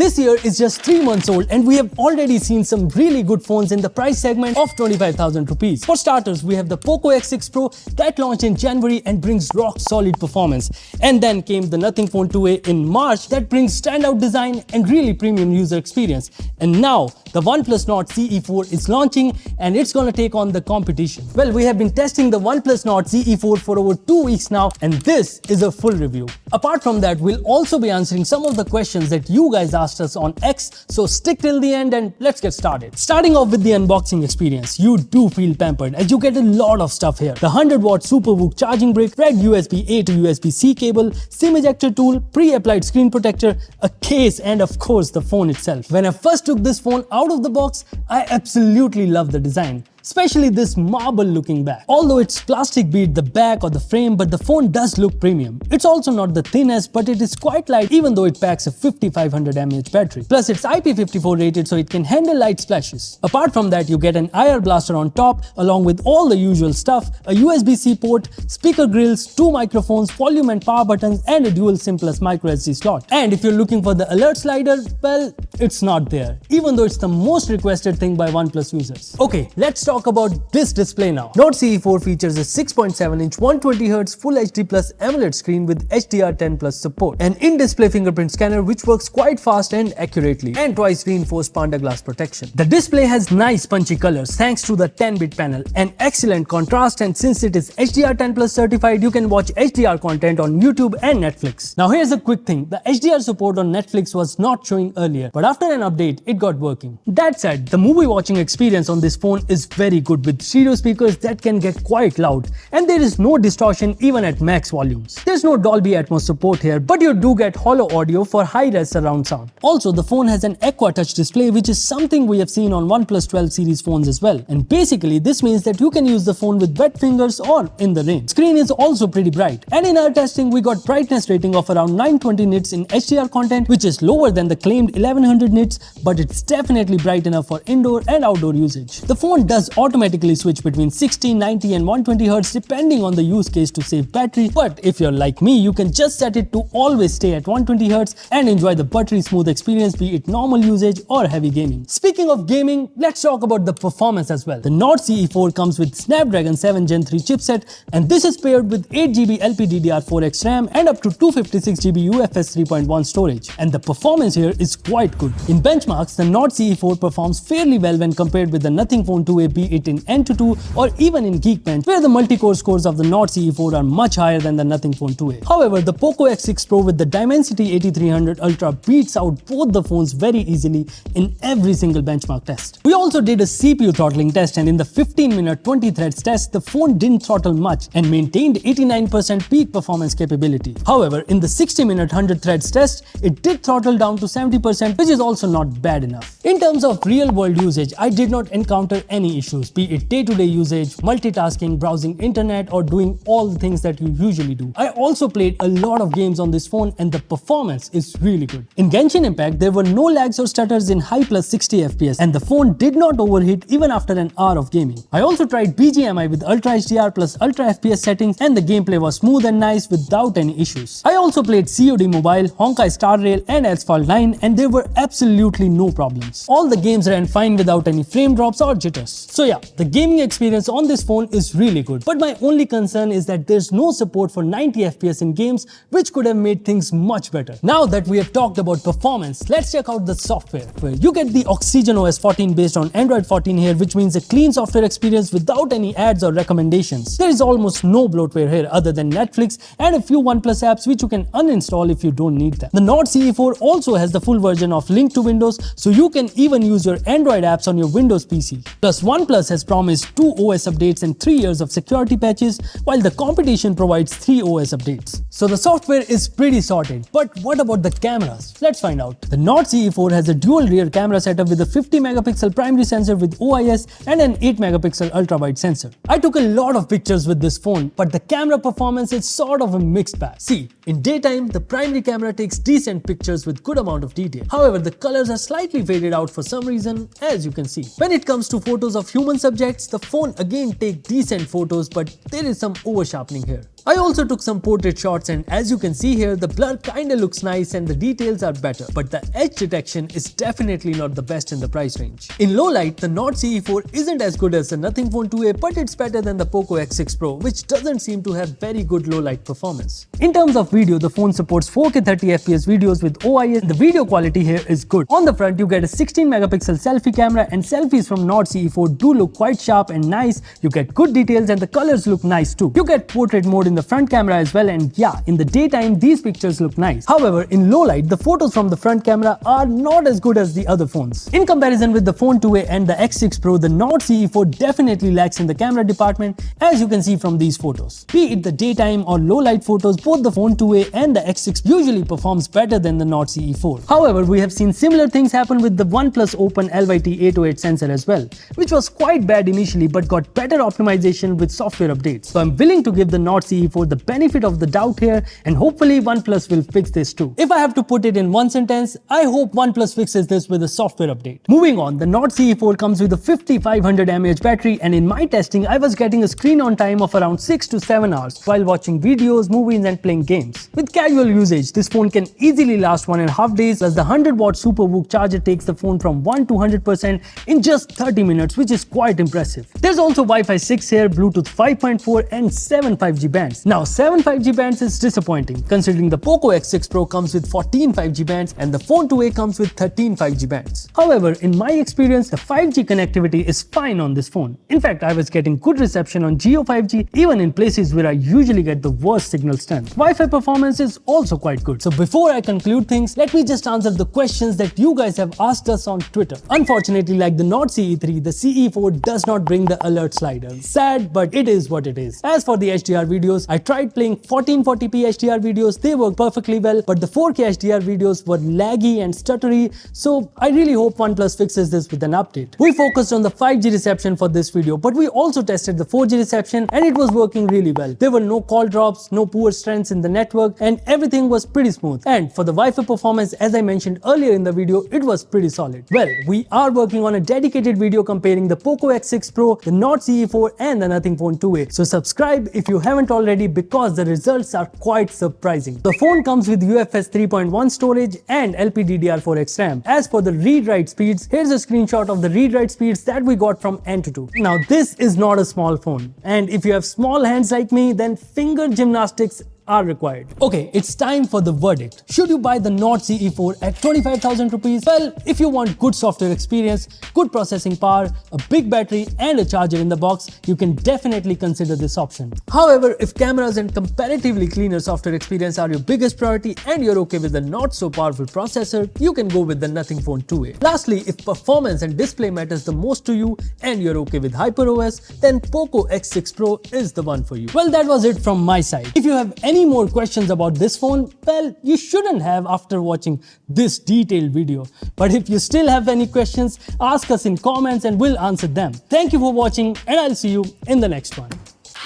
This year is just 3 months old and we have already seen some really good phones in the price segment of 25,000 rupees. For starters, we have the Poco X6 Pro that launched in January and brings rock solid performance. And then came the Nothing Phone 2A in March that brings standout design and really premium user experience. And now the OnePlus Nord CE4 is launching and it's gonna take on the competition. Well, we have been testing the OnePlus Nord CE4 for over 2 weeks now and this is a full review. Apart from that, we'll also be answering some of the questions that you guys asked us on X, so stick till the end and let's get started. Starting off with the unboxing experience, you do feel pampered as you get a lot of stuff here. The 100-watt SuperVOOC charging brick, red USB-A to USB-C cable, SIM ejector tool, pre-applied screen protector, a case and of course the phone itself. When I first took this phone out of the box, I absolutely love the design. Especially this marble looking back. Although it's plastic beat the back or the frame, but the phone does look premium. It's also not the thinnest, but it is quite light even though it packs a 5500 mAh battery. Plus it's IP54 rated so it can handle light splashes. Apart from that, you get an IR blaster on top along with all the usual stuff, a USB-C port, speaker grills, 2 microphones, volume and power buttons and a dual SIM plus microSD slot. And if you're looking for the alert slider, well, it's not there, even though it's the most requested thing by OnePlus users. Okay, let's talk about this display now. Nord CE4 features a 6.7-inch 120Hz Full HD Plus AMOLED screen with HDR10 Plus support, an in-display fingerprint scanner which works quite fast and accurately, and twice reinforced Panda Glass protection. The display has nice punchy colors thanks to the 10-bit panel, and excellent contrast, and since it is HDR10 Plus certified, you can watch HDR content on YouTube and Netflix. Now here's a quick thing, the HDR support on Netflix was not showing earlier, but after an update, it got working. That said, the movie watching experience on this phone is very good with stereo speakers that can get quite loud, and there is no distortion even at max volumes. There's no Dolby Atmos support here, but you do get hollow audio for high-res surround sound. Also, the phone has an Aqua Touch display, which is something we have seen on OnePlus 12 series phones as well. And basically, this means that you can use the phone with wet fingers or in the rain. Screen is also pretty bright. And in our testing, we got brightness rating of around 920 nits in HDR content, which is lower than the claimed 1100 nits, but it's definitely bright enough for indoor and outdoor usage. The phone does automatically switch between 60, 90 and 120 Hz depending on the use case to save battery, but if you're like me, you can just set it to always stay at 120 Hz and enjoy the buttery smooth experience, be it normal usage or heavy gaming. Speaking of gaming, let's talk about the performance as well. The Nord CE4 comes with Snapdragon 7 Gen 3 chipset, and this is paired with 8GB LPDDR4X RAM and up to 256GB UFS 3.1 storage, and the performance here is quite good. In benchmarks, the Nord CE4 performs fairly well when compared with the Nothing Phone 2A, be it in N2 or even in Geekbench, where the multi-core scores of the Nord CE4 are much higher than the Nothing Phone 2A. However, the Poco X6 Pro with the Dimensity 8300 Ultra beats out both the phones very easily in every single benchmark test. We also did a CPU throttling test, and in the 15-minute 20 threads test, the phone didn't throttle much and maintained 89% peak performance capability. However, in the 60-minute 100 threads test, it did throttle down to 70%, which is also not bad enough. In terms of real-world usage, I did not encounter any issues, be it day-to-day usage, multitasking, browsing internet or doing all the things that you usually do. I also played a lot of games on this phone and the performance is really good. In Genshin Impact, there were no lags or stutters in high plus 60 FPS and the phone did not overheat even after an hour of gaming. I also tried BGMI with Ultra HDR plus Ultra FPS settings and the gameplay was smooth and nice without any issues. I also played COD Mobile, Honkai Star Rail and Asphalt 9 and there were absolutely no problems. All the games ran fine without any frame drops or jitters. So yeah, the gaming experience on this phone is really good, but my only concern is that there's no support for 90 FPS in games, which could have made things much better. Now that we have talked about performance, let's check out the software. Where you get the Oxygen OS 14 based on Android 14 here, which means a clean software experience without any ads or recommendations. There is almost no bloatware here other than Netflix and a few OnePlus apps which you can uninstall if you don't need them. The Nord CE4 also has the full version of Link to Windows, so you can even use your Android apps on your Windows PC. Plus, OnePlus has promised 2 OS updates and 3 years of security patches, while the competition provides 3 OS updates. So the software is pretty sorted, but what about the cameras? Let's find out. The Nord CE4 has a dual rear camera setup with a 50 megapixel primary sensor with OIS and an 8 megapixel ultra wide sensor. I took a lot of pictures with this phone, but the camera performance is sort of a mixed bag. See, in daytime, the primary camera takes decent pictures with good amount of detail. However, the colors are slightly faded out for some reason, as you can see. When it comes to photos of human subjects, the phone again takes decent photos, but there is some over sharpening here. I also took some portrait shots, and as you can see here, the blur kinda looks nice and the details are better, but the edge detection is definitely not the best in the price range. In low light, the Nord CE4 isn't as good as the Nothing Phone 2a, but it's better than the Poco X6 Pro, which doesn't seem to have very good low light performance. In terms of video, the phone supports 4K 30fps videos with OIS. The video quality here is good. On the front, you get a 16 megapixel selfie camera, and selfies from Nord CE4 do look quite sharp and nice. You get good details and the colors look nice too. You get portrait mode in the front camera as well, and yeah, in the daytime these pictures look nice. However, in low light, the photos from the front camera are not as good as the other phones. In comparison with the Phone 2a and the X6 Pro, the Nord CE4 definitely lacks in the camera department, as you can see from these photos. Be it the daytime or low light photos, both the Phone 2a and the X6 usually performs better than the Nord CE4. However, we have seen similar things happen with the OnePlus Open LYT-808 sensor as well, which was quite bad initially but got better optimization with software updates. So I'm willing to give the Nord CE4 the benefit of the doubt here, and hopefully OnePlus will fix this too. If I have to put it in one sentence, I hope OnePlus fixes this with a software update. Moving on, the Nord CE4 comes with a 5500 mAh battery, and in my testing I was getting a screen on time of around 6 to 7 hours while watching videos, movies and playing games. With casual usage, this phone can easily last 1.5 days, as the 100-watt SuperVOOC charger takes the phone from 1 to 100% in just 30 minutes, which is quite impressive. There's also Wi-Fi 6 here, Bluetooth 5.4 and 7 5G bands. Now 7 5G bands is disappointing, considering the Poco X6 Pro comes with 14 5G bands and the Phone 2a comes with 13 5G bands. However, in my experience, the 5G connectivity is fine on this phone. In fact, I was getting good reception on Jio 5G even in places where I usually get the worst signal strength. Wi-Fi performance is also quite good. So before I conclude things, let me just answer the questions that you guys have asked us on Twitter. Unfortunately, like the Nord CE3, the CE4 does not bring the alert slider. Sad, but it is what it is. As for the HDR videos, I tried playing 1440p HDR videos, they work perfectly well, but the 4K HDR videos were laggy and stuttery, so I really hope OnePlus fixes this with an update. We focused on the 5G reception for this video, but we also tested the 4G reception and it was working really well. There were no call drops, no poor strengths in the network, and everything was pretty smooth. And for the Wi-Fi performance, as I mentioned earlier in the video, it was pretty solid. Well, we are working on a dedicated video comparing the Poco X6 Pro, the Nord CE4 and the Nothing Phone 2a. So subscribe if you haven't already, because the results are quite surprising. The phone comes with UFS 3.1 storage and LPDDR4X RAM. As for the read-write speeds, here's a screenshot of the read-write speeds that we got from Antutu. Now this is not a small phone, and if you have small hands like me, then finger gymnastics are required. Okay, it's time for the verdict. Should you buy the Nord CE4 at 25,000 rupees? Well, if you want good software experience, good processing power, a big battery and a charger in the box, you can definitely consider this option. However, if cameras and comparatively cleaner software experience are your biggest priority and you're okay with a not so powerful processor, you can go with the Nothing Phone 2a. Lastly, if performance and display matters the most to you and you're okay with HyperOS, then Poco X6 Pro is the one for you. Well, that was it from my side. If you have any more questions about this phone, well, you shouldn't have after watching this detailed video. But if you still have any questions, ask us in comments and we'll answer them. Thank you for watching, and I'll see you in the next one.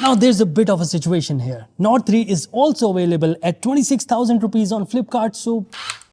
Now there's a bit of a situation here. Nord 3 is also available at 26,000 rupees on Flipkart, so